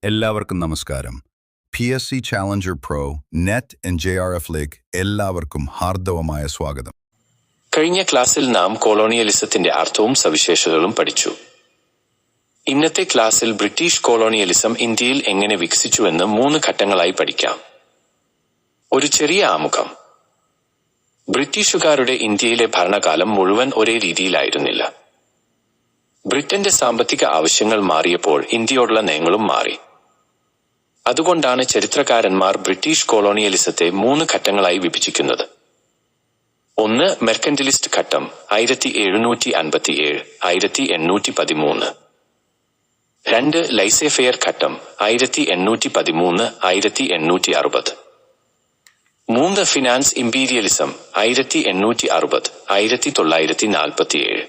എല്ലാവർക്കും നമസ്കാരം. PSC Challenger Pro, NET and JRF-ലേക്ക് എല്ലാവർക്കും ഹാർദവമായ സ്വാഗതം. കഴിഞ്ഞ ക്ലാസ്സിൽ നാം കൊളോണിയലിസത്തിന്റെ അർത്ഥവും സവിശേഷതകളും പഠിച്ചു. ഇന്നത്തെ ക്ലാസ്സിൽ ബ്രിട്ടീഷ് കൊളോണിയലിസം ഇന്ത്യയിൽ എങ്ങനെ വികസിച്ചുവെന്ന് 3 ഘട്ടങ്ങളായി പഠിക്കാം. ഒരു ചെറിയ ആമുഖം. ബ്രിട്ടീഷുകാരുടെ ഇന്ത്യയിലെ ഭരണകാലം മുഴുവൻ ഒരേ രീതിയിലായിരുന്നില്ല. ബ്രിട്ടന്റെ സാമ്പത്തിക ആവശ്യങ്ങൾ മാറിയപ്പോൾ ഇന്ത്യയോടുള്ള നയങ്ങളും മാറി. അതുകൊണ്ടാണ് ചരിത്രകാരന്മാർ ബ്രിട്ടീഷ് കൊളോണിയലിസത്തെ 3 ഘട്ടങ്ങളായി വിഭജിക്കുന്നത്. 1. മെർക്കന്റിലിസ്റ്റ് ഘട്ടം 1757 1813. 2. ലൈസേ ഫെയർ ഘട്ടം 1813 1860. 3. Finance imperialism 1860 1947.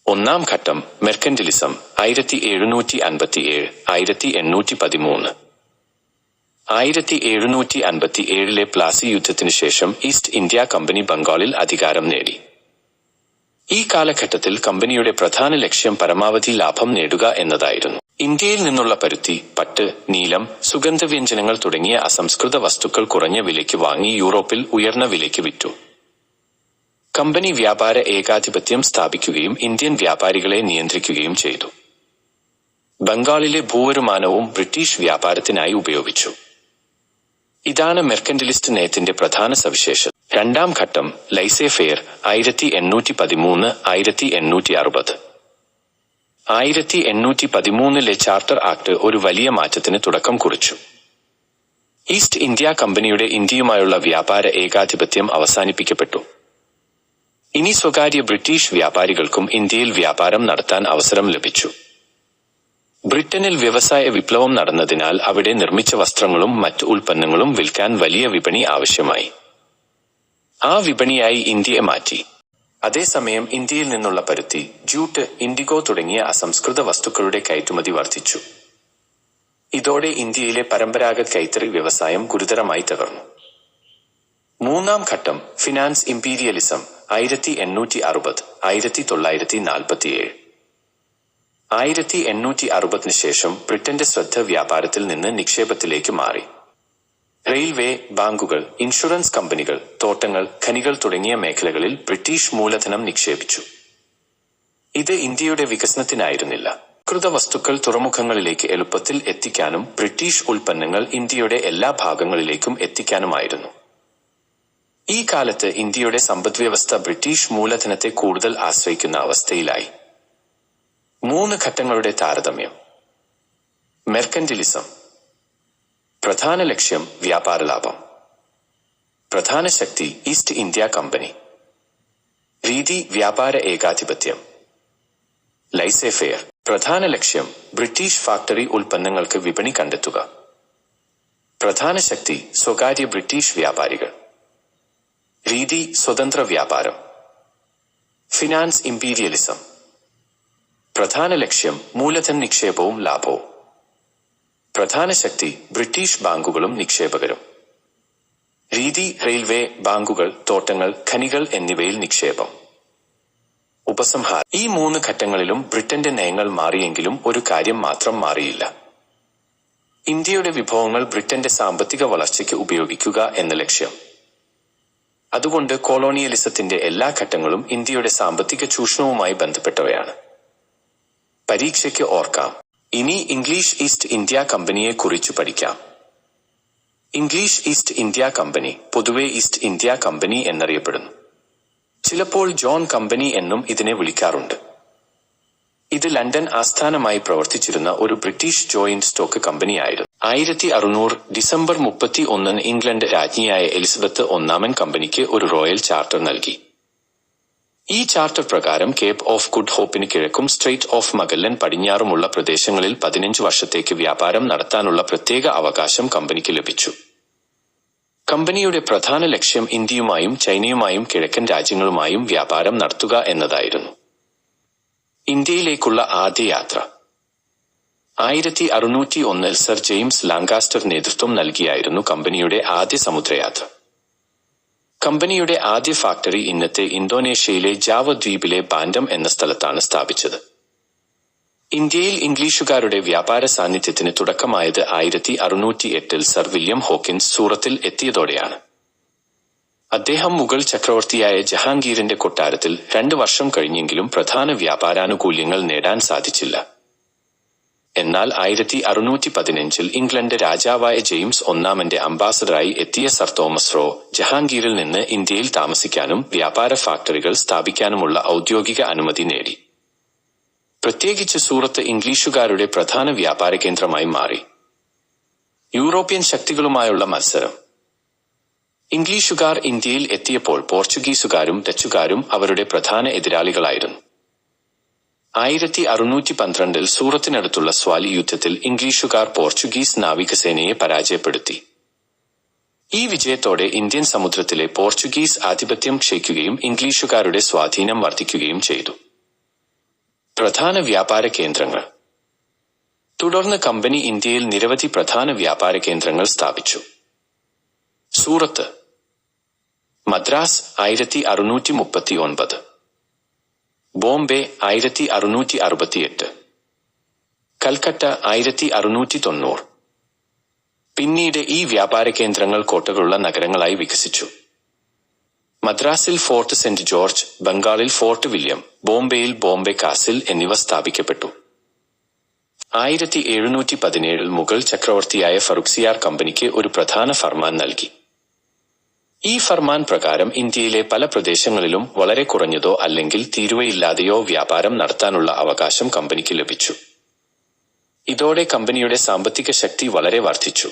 1. ഘട്ടം മെർക്കന്റിലിസം 1757 1813. 1757 പ്ലാസി യുദ്ധത്തിനു ശേഷം ഈസ്റ്റ് ഇന്ത്യ കമ്പനി ബംഗാളിൽ അധികാരം നേടി. ഈ കാലഘട്ടത്തിൽ കമ്പനിയുടെ പ്രധാന ലക്ഷ്യം പരമാവധി ലാഭം നേടുക എന്നതായിരുന്നു. ഇന്ത്യയിൽ നിന്നുള്ള പരുത്തി, പട്ട്, നീലം, സുഗന്ധവ്യഞ്ജനങ്ങൾ തുടങ്ങിയ അസംസ്കൃത വസ്തുക്കൾ കുറഞ്ഞ വിലയ്ക്ക് വാങ്ങി യൂറോപ്പിൽ ഉയർന്ന വിലയ്ക്ക് വിറ്റു. കമ്പനി വ്യാപാര ഏകാധിപത്യം സ്ഥാപിക്കുകയും ഇന്ത്യൻ വ്യാപാരികളെ നിയന്ത്രിക്കുകയും ചെയ്തു. ബംഗാളിലെ ഭൂവരുമാനവും ബ്രിട്ടീഷ് വ്യാപാരത്തിനായി ഉപയോഗിച്ചു. ഇതാണ് മെർക്കന്റിലിസ്റ്റ് നയത്തിന്റെ പ്രധാന സവിശേഷത. 2. ഘട്ടം ലൈസേ ഫെയർ 1813 1860. 1813 ചാർട്ടർ ആക്ട് ഒരു വലിയ മാറ്റത്തിന് തുടക്കം കുറിച്ചു. ഈസ്റ്റ് ഇന്ത്യ കമ്പനിയുടെ ഇന്ത്യയുമായുള്ള വ്യാപാര ഏകാധിപത്യം അവസാനിപ്പിക്കപ്പെട്ടു. ഇനി സ്വകാര്യ ബ്രിട്ടീഷ് വ്യാപാരികൾക്കും ഇന്ത്യയിൽ വ്യാപാരം നടത്താൻ അവസരം ലഭിച്ചു. ബ്രിട്ടനിൽ വ്യവസായ വിപ്ലവം നടന്നതിനാൽ അവിടെ നിർമ്മിച്ച വസ്ത്രങ്ങളും മറ്റ് ഉൽപ്പന്നങ്ങളും വിൽക്കാൻ വലിയ വിപണി ആവശ്യമായി. ആ വിപണിയായി ഇന്ത്യയെ മാറ്റി. അതേസമയം ഇന്ത്യയിൽ നിന്നുള്ള പരുത്തി, ജൂട്ട്, ഇൻഡിഗോ തുടങ്ങിയ അസംസ്കൃത വസ്തുക്കളുടെ കയറ്റുമതി വർദ്ധിച്ചു. ഇതോടെ ഇന്ത്യയിലെ പരമ്പരാഗത കൈത്തറി വ്യവസായം ഗുരുതരമായി തകർന്നു. 3. ഘട്ടം ഫിനാൻസ് ഇംപീരിയലിസം 1860 1947. 1860 ശേഷം ബ്രിട്ടന്റെ ശ്രദ്ധ വ്യാപാരത്തിൽ നിന്ന് നിക്ഷേപത്തിലേക്ക് മാറി. റെയിൽവേ, ബാങ്കുകൾ, ഇൻഷുറൻസ് കമ്പനികൾ, തോട്ടങ്ങൾ, ഖനികൾ തുടങ്ങിയ മേഖലകളിൽ ബ്രിട്ടീഷ് മൂലധനം നിക്ഷേപിച്ചു. ഇത് ഇന്ത്യയുടെ വികസനത്തിനായിരുന്നില്ല. വസ്തുക്കൾ തുറമുഖങ്ങളിലേക്ക് എളുപ്പത്തിൽ എത്തിക്കാനും ബ്രിട്ടീഷ് ഉൽപ്പന്നങ്ങൾ ഇന്ത്യയുടെ എല്ലാ ഭാഗങ്ങളിലേക്കും എത്തിക്കാനുമായിരുന്നു. ഈ കാലത്ത് ഇന്ത്യയുടെ സമ്പദ്വ്യവസ്ഥ ബ്രിട്ടീഷ് മൂലധനത്തെ കൂടുതൽ ആശ്രയിക്കുന്ന അവസ്ഥയിലായി. 3 ഘട്ടങ്ങളുടെ താരതമ്യം. മെർക്കന്റിലിസം. പ്രധാന ലക്ഷ്യം വ്യാപാര ലാഭം. പ്രധാന ശക്തി ഈസ്റ്റ് ഇന്ത്യ കമ്പനി. രീതി വ്യാപാര ഏകാധിപത്യം. ലൈസേ ഫെയർ. പ്രധാന ലക്ഷ്യം ബ്രിട്ടീഷ് ഫാക്ടറി ഉൽപ്പന്നങ്ങൾക്ക് വിപണി കണ്ടെത്തുക. പ്രധാന ശക്തി സ്വകാര്യ ബ്രിട്ടീഷ് വ്യാപാരികൾ. രീതി സ്വതന്ത്ര വ്യാപാരം. Finance imperialism. പ്രധാന ലക്ഷ്യം മൂലധന നിക്ഷേപവും ലാഭവും. പ്രധാന ശക്തി ബ്രിട്ടീഷ് ബാങ്കുകളും നിക്ഷേപകരും. രീതി റെയിൽവേ, ബാങ്കുകൾ, തോട്ടങ്ങൾ, ഖനികൾ എന്നിവയിൽ നിക്ഷേപം. ഉപസംഹാരം. ഈ 3 ഘട്ടങ്ങളിലും ബ്രിട്ടന്റെ നയങ്ങൾ മാറിയെങ്കിലും ഒരു കാര്യം മാത്രം മാറിയില്ല. ഇന്ത്യയുടെ വിഭവങ്ങൾ ബ്രിട്ടന്റെ സാമ്പത്തിക വളർച്ചയ്ക്ക് ഉപയോഗിക്കുക എന്ന ലക്ഷ്യം. അതുകൊണ്ട് കൊളോണിയലിസത്തിന്റെ എല്ലാ ഘട്ടങ്ങളും ഇന്ത്യയുടെ സാമ്പത്തിക ചൂഷണവുമായി ബന്ധപ്പെട്ടവയാണ്. പരീക്ഷയ്ക്ക് ഓർക്കാം. ഇനി ഇംഗ്ലീഷ് ഈസ്റ്റ് ഇന്ത്യ കമ്പനിയെ കുറിച്ച് പഠിക്കാം. ഇംഗ്ലീഷ് ഈസ്റ്റ് ഇന്ത്യ കമ്പനി പൊതുവെ ഈസ്റ്റ് ഇന്ത്യ കമ്പനി എന്നറിയപ്പെടുന്നു. ചിലപ്പോൾ ജോൺ കമ്പനി എന്നും ഇതിനെ വിളിക്കാറുണ്ട്. ഇത് ലണ്ടൻ ആസ്ഥാനമായി പ്രവർത്തിച്ചിരുന്ന ഒരു ബ്രിട്ടീഷ് ജോയിന്റ് സ്റ്റോക്ക് കമ്പനിയായിരുന്നു. 1600 ഡിസംബർ 31 ഇംഗ്ലണ്ട് രാജ്ഞിയായ എലിസബത്ത് I കമ്പനിക്ക് ഒരു റോയൽ ചാർട്ടർ നൽകി. ഈ ചാർട്ടർ പ്രകാരം കേപ്പ് ഓഫ് ഗുഡ് ഹോപ്പിന് കിഴക്കും സ്ട്രെയ്റ്റ് ഓഫ് മഗല്ലൻ പടിഞ്ഞാറുമുള്ള പ്രദേശങ്ങളിൽ 15 വർഷത്തേക്ക് വ്യാപാരം നടത്താനുള്ള പ്രത്യേക അവകാശം കമ്പനിക്ക് ലഭിച്ചു. കമ്പനിയുടെ പ്രധാന ലക്ഷ്യം ഇന്ത്യയുമായും ചൈനയുമായും കിഴക്കൻ രാജ്യങ്ങളുമായും വ്യാപാരം നടത്തുക എന്നതായിരുന്നു. ഇന്ത്യയിലേക്കുള്ള ആദ്യ യാത്ര 1601 സർ ജെയിംസ് ലാങ്കാസ്റ്റർ നേതൃത്വം നൽകിയായിരുന്നു കമ്പനിയുടെ ആദ്യ സമുദ്രയാത്ര. കമ്പനിയുടെ ആദ്യ ഫാക്ടറി ഇന്നത്തെ ഇന്തോനേഷ്യയിലെ ജാവ ദ്വീപിലെ ബാൻഡം എന്ന സ്ഥലത്താണ് സ്ഥാപിച്ചത്. ഇന്ത്യയിൽ ഇംഗ്ലീഷുകാരുടെ വ്യാപാര സാന്നിധ്യത്തിന് തുടക്കമായത് 1608 സർ വില്യം ഹോക്കിൻസ് സൂറത്തിൽ എത്തിയതോടെയാണ്. അദ്ദേഹം മുഗൾ ചക്രവർത്തിയായ ജഹാംഗീറിന്റെ കൊട്ടാരത്തിൽ 2 വർഷം കഴിഞ്ഞെങ്കിലും പ്രധാന വ്യാപാരാനുകൂല്യങ്ങൾ നേടാൻ സാധിച്ചില്ല. എന്നാൽ 1615 ഇംഗ്ലണ്ട് രാജാവായ ജെയിംസ് ഒന്നാമന്റെ അംബാസഡറായി എത്തിയ സർ തോമസ് റോ ജഹാംഗീറിൽ നിന്ന് ഇന്ത്യയിൽ താമസിക്കാനും വ്യാപാര ഫാക്ടറികൾ സ്ഥാപിക്കാനുമുള്ള ഔദ്യോഗിക അനുമതി നേടി. പ്രത്യേകിച്ച് സൂറത്ത് ഇംഗ്ലീഷുകാരുടെ പ്രധാന വ്യാപാര കേന്ദ്രമായി മാറി. യൂറോപ്യൻ ശക്തികളുമായുള്ള മത്സരം. ഇംഗ്ലീഷുകാർ ഇന്ത്യയിൽ എത്തിയപ്പോൾ പോർച്ചുഗീസുകാരും ഡച്ചുകാരും അവരുടെ പ്രധാന എതിരാളികളായിരുന്നു. 1612 സൂറത്തിനടുത്തുള്ള സ്വാലി യുദ്ധത്തിൽ ഇംഗ്ലീഷുകാർ പോർച്ചുഗീസ് നാവികസേനയെ പരാജയപ്പെടുത്തി. ഈ വിജയത്തോടെ ഇന്ത്യൻ സമുദ്രത്തിലെ പോർച്ചുഗീസ് ആധിപത്യം ക്ഷയിക്കുകയും ഇംഗ്ലീഷുകാരുടെ സ്വാധീനം വർദ്ധിക്കുകയും ചെയ്തു. പ്രധാന വ്യാപാര കേന്ദ്രങ്ങൾ. തുടർന്ന് കമ്പനി ഇന്ത്യയിൽ നിരവധി പ്രധാന വ്യാപാര കേന്ദ്രങ്ങൾ സ്ഥാപിച്ചു. സൂറത്ത്, മദ്രാസ് 1639, ബോംബെ 1668, കൽക്കട്ട 1690. പിന്നീട് ഈ വ്യാപാര കേന്ദ്രങ്ങൾ കോട്ടകളുള്ള നഗരങ്ങളായി വികസിച്ചു. മദ്രാസിൽ ഫോർട്ട് സെന്റ് ജോർജ്, ബംഗാളിൽ ഫോർട്ട് വില്യം, ബോംബെയിൽ ബോംബെ കാസിൽ എന്നിവ സ്ഥാപിക്കപ്പെട്ടു. 1717 മുഗൾ ചക്രവർത്തിയായ ഫറുഖ്സിയാർ കമ്പനിക്ക് ഒരു പ്രധാന ഫർമാൻ നൽകി. ഈ ഫർമാൻ പ്രകാരം ഇന്ത്യയിലെ പല പ്രദേശങ്ങളിലും വളരെ കുറഞ്ഞതോ അല്ലെങ്കിൽ തീരുവയില്ലാതെയോ വ്യാപാരം നടത്താനുള്ള അവകാശം കമ്പനിക്ക് ലഭിച്ചു. ഇതോടെ കമ്പനിയുടെ സാമ്പത്തിക ശക്തി വളരെ വർദ്ധിച്ചു.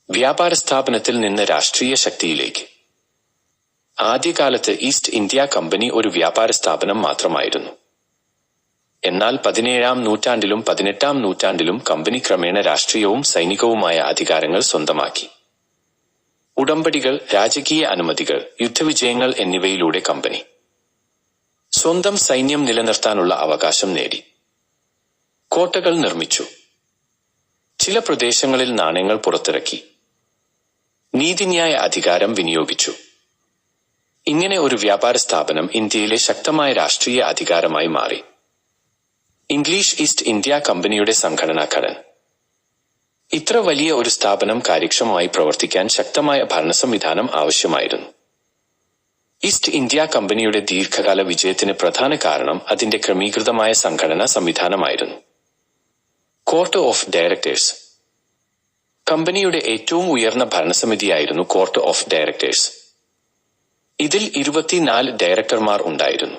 വ്യാപാര സ്ഥാപനത്തിൽ നിന്ന് രാഷ്ട്രീയ ശക്തിയിലേക്ക്. ആദ്യകാലത്ത് ഈസ്റ്റ് ഇന്ത്യ കമ്പനി ഒരു വ്യാപാര സ്ഥാപനം മാത്രമായിരുന്നു. എന്നാൽ 17-ാം നൂറ്റാണ്ടിലും 18-ാം നൂറ്റാണ്ടിലും കമ്പനി ക്രമേണ രാഷ്ട്രീയവും സൈനികവുമായ അധികാരങ്ങൾ സ്വന്തമാക്കി. ഉടമ്പടികൾ, രാജകീയ അനുമതികൾ, യുദ്ധവിജയങ്ങൾ എന്നിവയിലൂടെ കമ്പനി സ്വന്തം സൈന്യം നിലനിർത്താനുള്ള അവകാശം നേടി. കോട്ടകൾ നിർമ്മിച്ചു. ചില പ്രദേശങ്ങളിൽ നാണയങ്ങൾ പുറത്തിറക്കി. നീതിന്യായ അധികാരം വിനിയോഗിച്ചു. ഇങ്ങനെ ഒരു വ്യാപാര സ്ഥാപനം ഇന്ത്യയിലെ ശക്തമായ രാഷ്ട്രീയ അധികാരമായി മാറി. ഇംഗ്ലീഷ് ഈസ്റ്റ് ഇന്ത്യ കമ്പനിയുടെ സംഘടനാ ഘടന. ഇത്ര വലിയ ഒരു സ്ഥാപനം കാര്യക്ഷമമായി പ്രവർത്തിക്കാൻ ശക്തമായ ഭരണ സംവിധാനം ആവശ്യമായിരുന്നു. ഈസ്റ്റ് ഇന്ത്യ കമ്പനിയുടെ ദീർഘകാല വിജയത്തിന് പ്രധാന കാരണം അതിന്റെ ക്രമീകൃതമായ സംഘടനാ സംവിധാനമായിരുന്നു. Court of directors. കമ്പനിയുടെ ഏറ്റവും ഉയർന്ന ഭരണസമിതിയായിരുന്നു കോർട്ട് ഓഫ് ഡയറക്ടേഴ്സ്. ഇതിൽ 24 ഡയറക്ടർമാർ ഉണ്ടായിരുന്നു.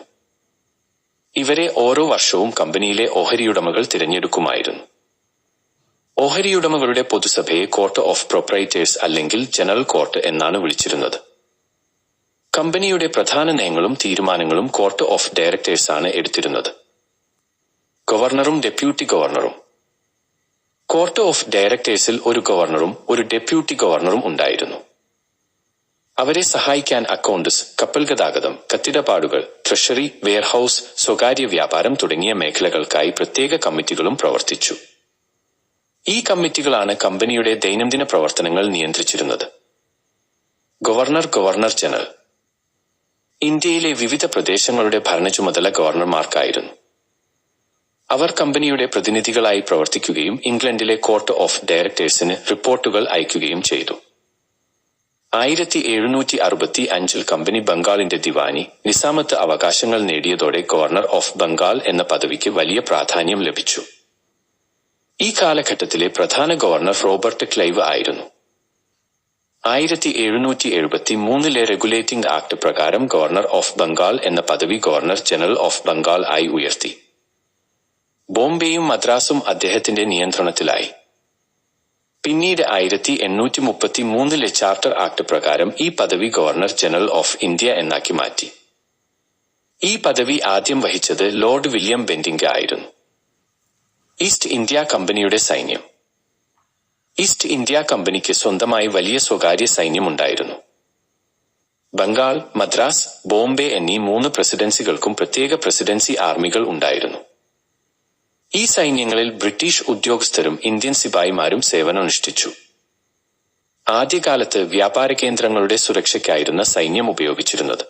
ഇവരെ ഓരോ വർഷവും കമ്പനിയിലെ ഓഹരിയുടമകൾ തിരഞ്ഞെടുക്കുമായിരുന്നു. ഓഹരിയുടമകളുടെ പൊതുസഭയെ കോർട്ട് ഓഫ് പ്രൊപ്രൈറ്റേഴ്സ് അല്ലെങ്കിൽ ജനറൽ കോർട്ട് എന്നാണ് വിളിച്ചിരുന്നത്. കമ്പനിയുടെ പ്രധാന നയങ്ങളും തീരുമാനങ്ങളും കോർട്ട് ഓഫ് ഡയറക്ടേഴ്സാണ് എടുത്തിരുന്നത്. ഗവർണറും ഡെപ്യൂട്ടി ഗവർണറും. കോർട്ട് ഓഫ് ഡയറക്ടേഴ്സിൽ ഒരു ഗവർണറും ഒരു ഡെപ്യൂട്ടി ഗവർണറും ഉണ്ടായിരുന്നു. അവരെ സഹായിക്കാൻ അക്കൗണ്ട്സ്, കപ്പൽ ഗതാഗതം, കത്തിടപാടുകൾ, ട്രഷറി, വെയർഹൌസ്, സ്വകാര്യ വ്യാപാരം തുടങ്ങിയ മേഖലകൾക്കായി പ്രത്യേക കമ്മിറ്റികളും പ്രവർത്തിച്ചു. ഈ കമ്മിറ്റികളാണ് കമ്പനിയുടെ ദൈനംദിന പ്രവർത്തനങ്ങൾ നിയന്ത്രിച്ചിരുന്നത്. Governor, governor general. ഇന്ത്യയിലെ വിവിധ പ്രദേശങ്ങളുടെ ഭരണചുമതല ഗവർണർമാർക്കായിരുന്നു. അവർ കമ്പനിയുടെ പ്രതിനിധികളായി പ്രവർത്തിക്കുകയും ഇംഗ്ലണ്ടിലെ കോർട്ട് ഓഫ് ഡയറക്ടേഴ്സിന് റിപ്പോർട്ടുകൾ അയക്കുകയും ചെയ്തു. 1765 കമ്പനി ബംഗാളിന്റെ ദിവാനി, നിസാമത്ത് അവകാശങ്ങൾ നേടിയതോടെ ഗവർണർ ഓഫ് ബംഗാൾ എന്ന പദവിക്ക് വലിയ പ്രാധാന്യം ലഭിച്ചു. ഈ കാലഘട്ടത്തിലെ പ്രധാന ഗവർണർ റോബർട്ട് ക്ലൈവ് ആയിരുന്നു. 1773 റെഗുലേറ്റിംഗ് ആക്ട് പ്രകാരം ഗവർണർ ഓഫ് ബംഗാൾ എന്ന പദവി ഗവർണർ ജനറൽ ഓഫ് ബംഗാൾ ആയി ഉയർത്തി. ബോംബെയും മദ്രാസും അദ്ദേഹത്തിന്റെ നിയന്ത്രണത്തിലായി. പിന്നീട് 1833 ചാർട്ടർ ആക്ട് പ്രകാരം ഈ പദവി ഗവർണർ ജനറൽ ഓഫ് ഇന്ത്യ എന്നാക്കി മാറ്റി. ഈ പദവി ആദ്യം വഹിച്ചത് ലോർഡ് വില്യം ബെന്റിംഗ് ആയിരുന്നു. ഈസ്റ്റ് ഇന്ത്യ കമ്പനിയുടെ സൈന്യം. ഈസ്റ്റ് ഇന്ത്യ കമ്പനിക്ക് സ്വന്തമായി വലിയ സ്വകാര്യ സൈന്യമുണ്ടായിരുന്നു. ബംഗാൾ, മദ്രാസ്, ബോംബെ എന്നീ 3 പ്രസിഡൻസികൾക്കും പ്രത്യേക പ്രസിഡൻസി ആർമികൾ ഉണ്ടായിരുന്നു. ഈ സൈന്യങ്ങളിൽ ബ്രിട്ടീഷ് ഉദ്യോഗസ്ഥരും ഇന്ത്യൻ സിപായിമാരും സേവനമനുഷ്ഠിച്ചു. ആദ്യകാലത്ത് വ്യാപാര കേന്ദ്രങ്ങളുടെ സുരക്ഷയ്ക്കായിരുന്ന സൈന്യം ഉപയോഗിച്ചിരുന്നത്.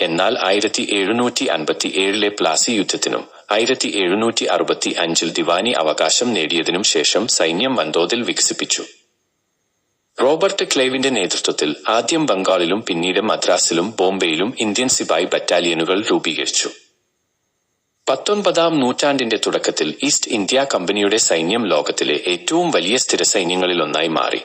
എന്നാൽ 1757 പ്ലാസി യുദ്ധത്തിനും 1765 ദിവാനി അവകാശം നേടിയതിനും ശേഷം സൈന്യം വൻതോതിൽ വികസിപ്പിച്ചു. റോബർട്ട് ക്ലൈവിന്റെ നേതൃത്വത്തിൽ ആദ്യം ബംഗാളിലും പിന്നീട് മദ്രാസിലും ബോംബെയിലും ഇന്ത്യൻ സിപായി ബറ്റാലിയനുകൾ രൂപീകരിച്ചു. 19-ാം നൂറ്റാണ്ടിന്റെ തുടക്കത്തിൽ ഈസ്റ്റ് ഇന്ത്യാ കമ്പനിയുടെ സൈന്യം ലോകത്തിലെ ഏറ്റവും വലിയ സ്ഥിരസൈന്യങ്ങളിലൊന്നായി മാറി.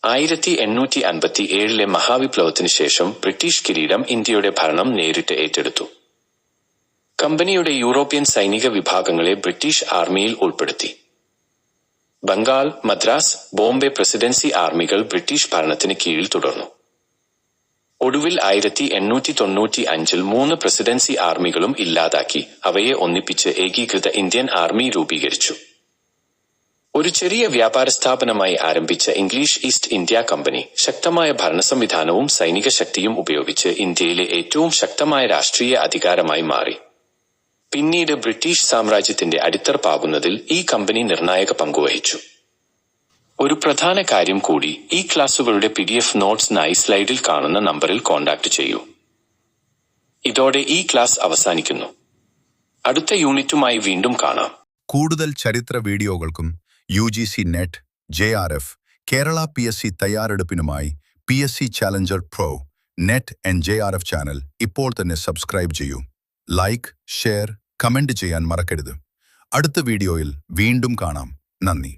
1857 മഹാവിപ്ലവത്തിനു ശേഷം ബ്രിട്ടീഷ് കിരീടം ഇന്ത്യയുടെ ഭരണം നേരിട്ട് ഏറ്റെടുത്തു. കമ്പനിയുടെ യൂറോപ്യൻ സൈനിക വിഭാഗങ്ങളെ ബ്രിട്ടീഷ് ആർമിയിൽ ഉൾപ്പെടുത്തി. ബംഗാൾ, മദ്രാസ്, ബോംബെ പ്രസിഡൻസി ആർമികൾ ബ്രിട്ടീഷ് ഭരണത്തിന് കീഴിൽ തുടർന്നു. ഒടുവിൽ 1895 3 പ്രസിഡൻസി ആർമികളും ഇല്ലാതാക്കി അവയെ ഒന്നിപ്പിച്ച് ഏകീകൃത ഇന്ത്യൻ ആർമി രൂപീകരിച്ചു. ഒരു ചെറിയ വ്യാപാര സ്ഥാപനമായി ആരംഭിച്ച ഇംഗ്ലീഷ് ഈസ്റ്റ് ഇന്ത്യാ കമ്പനി ശക്തമായ ഭരണസംവിധാനവും സൈനിക ശക്തിയും ഉപയോഗിച്ച് ഇന്ത്യയിലെ ഏറ്റവും ശക്തമായ രാഷ്ട്രീയ അധികാരമായി മാറി. പിന്നീട് ബ്രിട്ടീഷ് സാമ്രാജ്യത്തിന്റെ അടിത്തറ പാകുന്നതിൽ ഈ കമ്പനി നിർണായക പങ്കുവഹിച്ചു. ഒരു പ്രധാന കാര്യം കൂടി, ഈ ക്ലാസുകളുടെ PDF നോട്ട്സിനായി സ്ലൈഡിൽ കാണുന്ന നമ്പറിൽ കോൺടാക്ട് ചെയ്യൂ. ഇതോടെ ഈ ക്ലാസ് അവസാനിക്കുന്നു. അടുത്ത യൂണിറ്റുമായി വീണ്ടും കാണാം. കൂടുതൽ ചരിത്ര വീഡിയോകൾക്കും UGC net, JRF, Kerala PSC തയ്യാറെടുപ്പിനുമായി PSC Challenger pro net and JRF channel ഇപ്പോൾ തന്നെ സബ്സ്ക്രൈബ് ചെയ്യൂ. ലൈക്ക്, ഷെയർ, കമന്റ് ചെയ്യാൻ മറക്കരുത്. അടുത്ത വീഡിയോയിൽ വീണ്ടും കാണാം. നന്ദി.